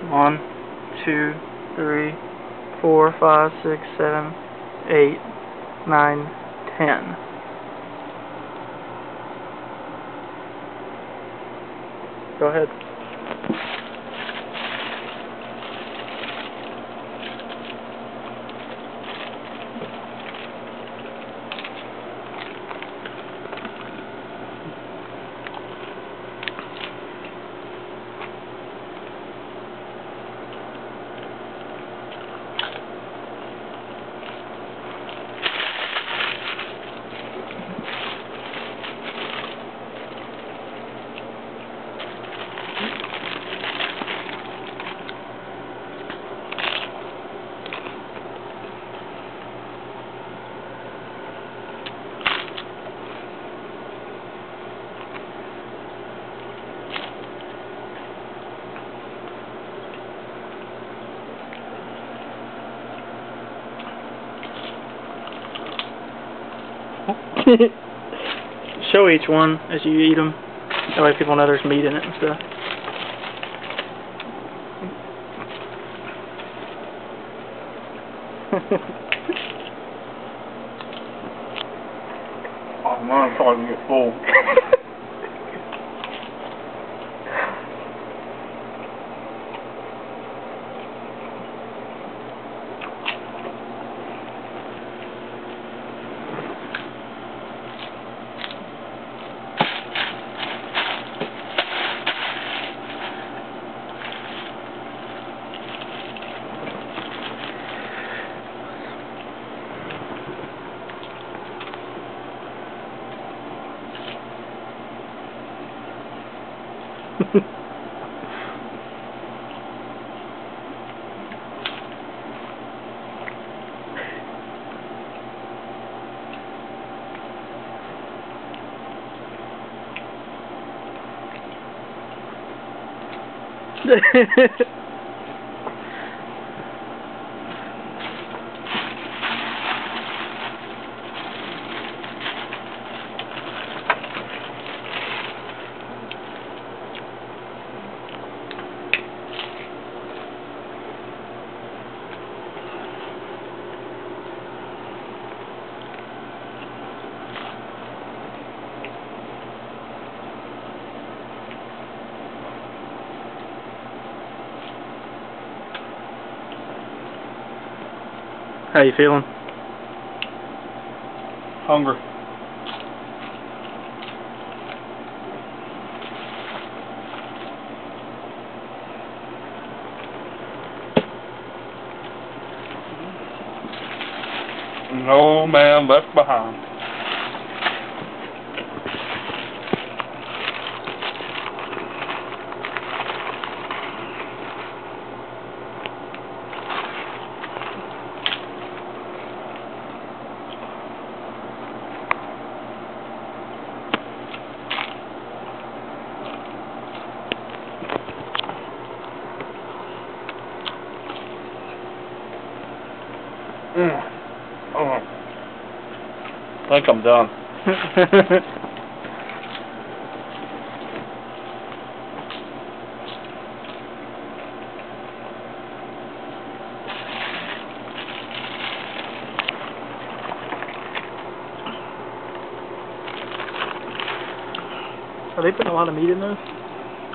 1, 2, 3, 4, 5, 6, 7, 8, 9, 10. Go ahead. Show each one as you eat them. That way people know there's meat in it and stuff. Oh man, I'm starting to get full. How you feeling? Hungry. No man left behind. Oh. I think I'm done. Are they putting a lot of meat in those?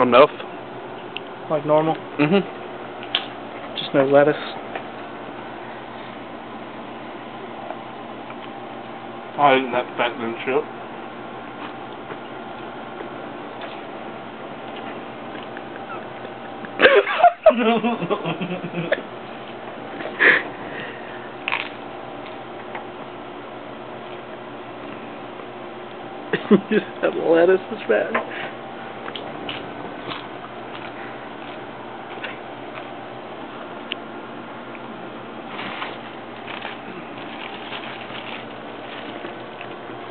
Enough. Like normal? Mm-hmm. Just no lettuce? I eating that fattening shit. You just have lettuce as fat.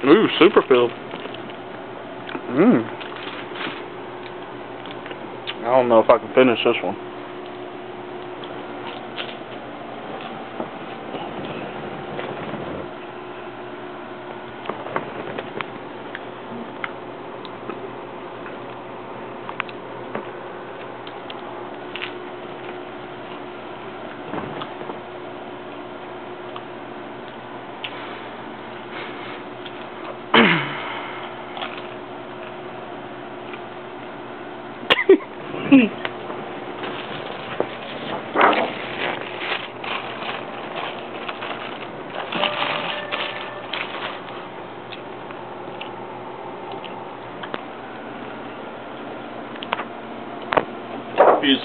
Ooh, super filled. I don't know if I can finish this one. You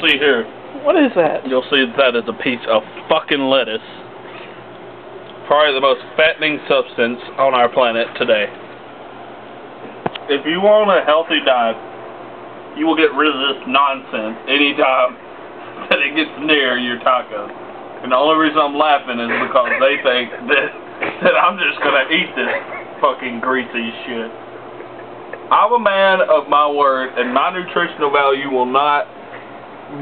see here. What is that? You'll see that is a piece of fucking lettuce. Probably the most fattening substance on our planet today. If you want a healthy diet, you will get rid of this nonsense anytime that it gets near your tacos. And the only reason I'm laughing is because they think that I'm just gonna eat this fucking greasy shit. I'm a man of my word, and my nutritional value will not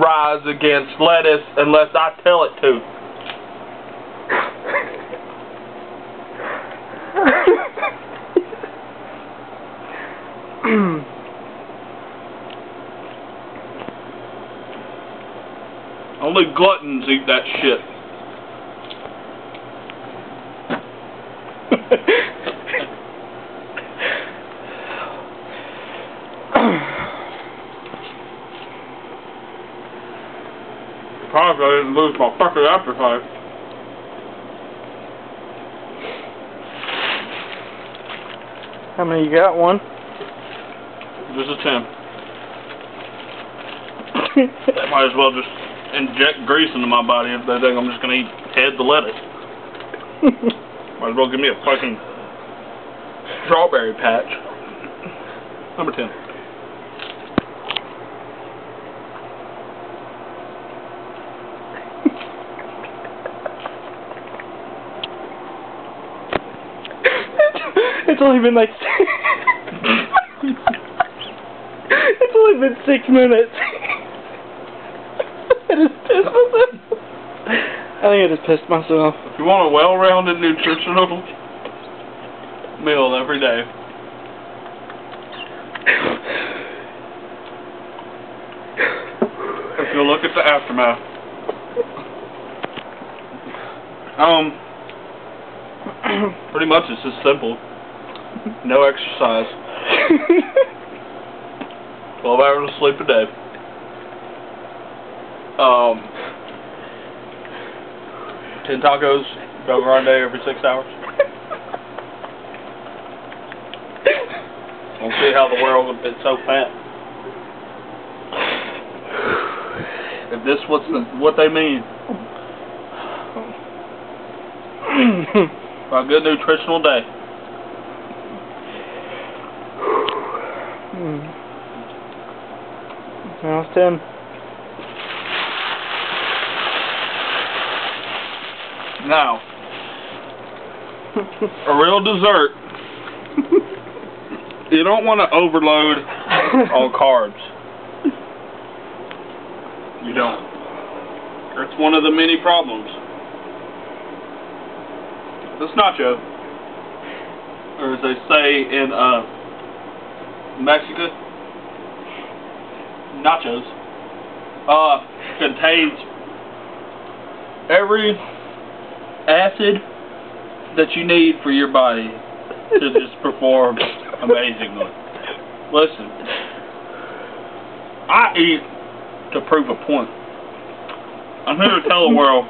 rise against lettuce unless I tell it to. Only gluttons eat that shit. Probably I didn't lose my fucking appetite. How many you got? One? Just a 10. Might as well just inject grease into my body if they think I'm just gonna eat heads of lettuce. Might as well give me a fucking strawberry patch. Number 10. It's only been like it's only been 6 minutes. I just pissed myself. I think I just pissed myself. If you want a well-rounded nutritional meal every day, if you look at the aftermath, pretty much it's just simple. No exercise. 12 hours of sleep a day. 10 tacos, BellGrande every 6 hours. We'll see how the world gets so fat. If this what's what they mean. A good nutritional day. Now it's 10. Now, a real dessert, you don't want to overload on carbs. You don't. That's one of the many problems. This nacho, or as they say in Mexico, nachos, contains every acid that you need for your body to just perform amazingly. Listen, I eat to prove a point. I'm here to tell the world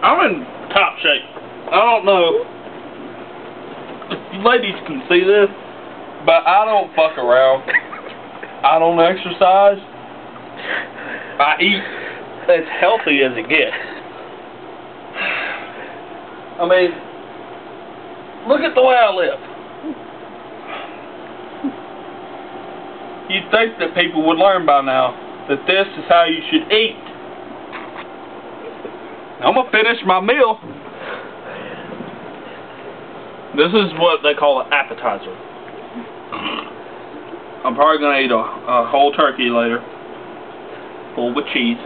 I'm in top shape. I don't know if you ladies can see this, but I don't fuck around. I don't exercise. I eat as healthy as it gets. I mean, look at the way I live. You'd think that people would learn by now that this is how you should eat. I'm going to finish my meal. This is what they call an appetizer. I'm probably going to eat a whole turkey later, full with cheese.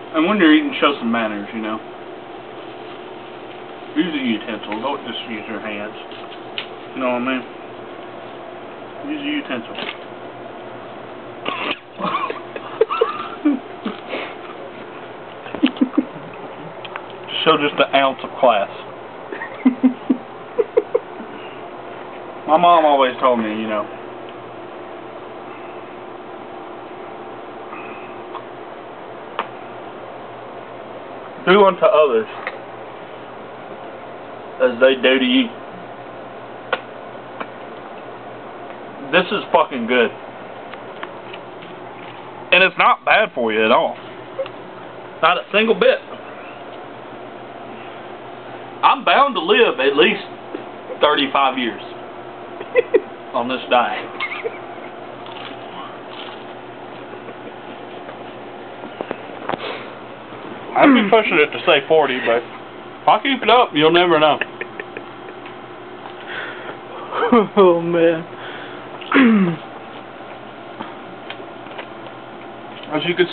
And when you're eating, show some manners, you know. utensil. Don't just use your hands. You know what I mean? Use a utensil. Show just an ounce of class. My mom always told me, you know, do unto others as they do to you. This is fucking good. And it's not bad for you at all. Not a single bit. I'm bound to live at least 35 years on this diet. I'd be pushing it to say 40, but if I keep it up, you'll never know. Oh, man. As you can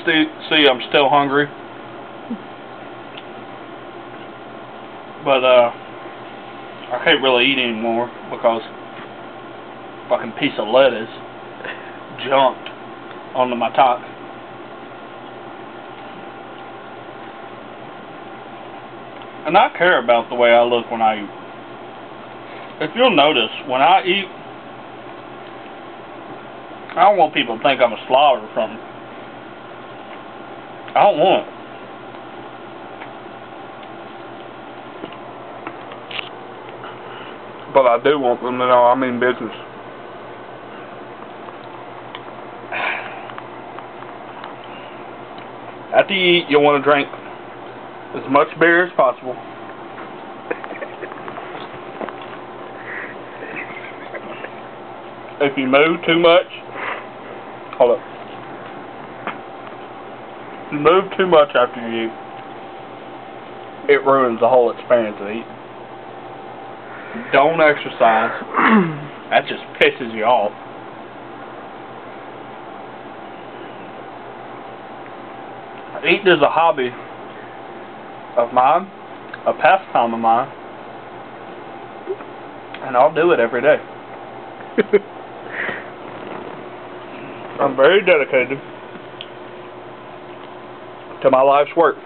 see, I'm still hungry. But, I can't really eat anymore because fucking piece of lettuce jumped onto my top. And I care about the way I look when I eat. If you'll notice, when I eat, I don't want people to think I'm a slob or something. I don't want it. But I do want them to know I mean business. After you eat, you'll want to drink as much beer as possible. If you move too much, hold up. If you move too much after you eat, it ruins the whole experience of eating. Don't exercise. That just pisses you off. Eating is a hobby of mine, a pastime of mine, and I'll do it every day. I'm very dedicated to my life's work.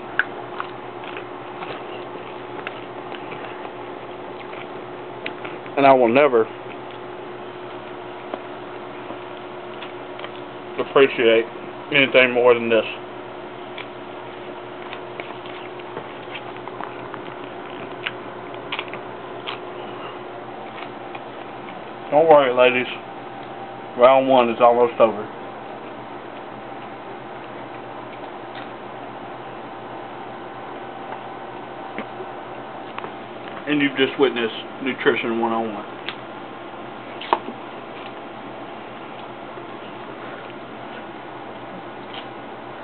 And I will never appreciate anything more than this. Don't worry, ladies. Round one is almost over. And you've just witnessed Nutrition 101.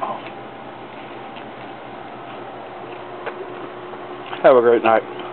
Oh. Have a great night.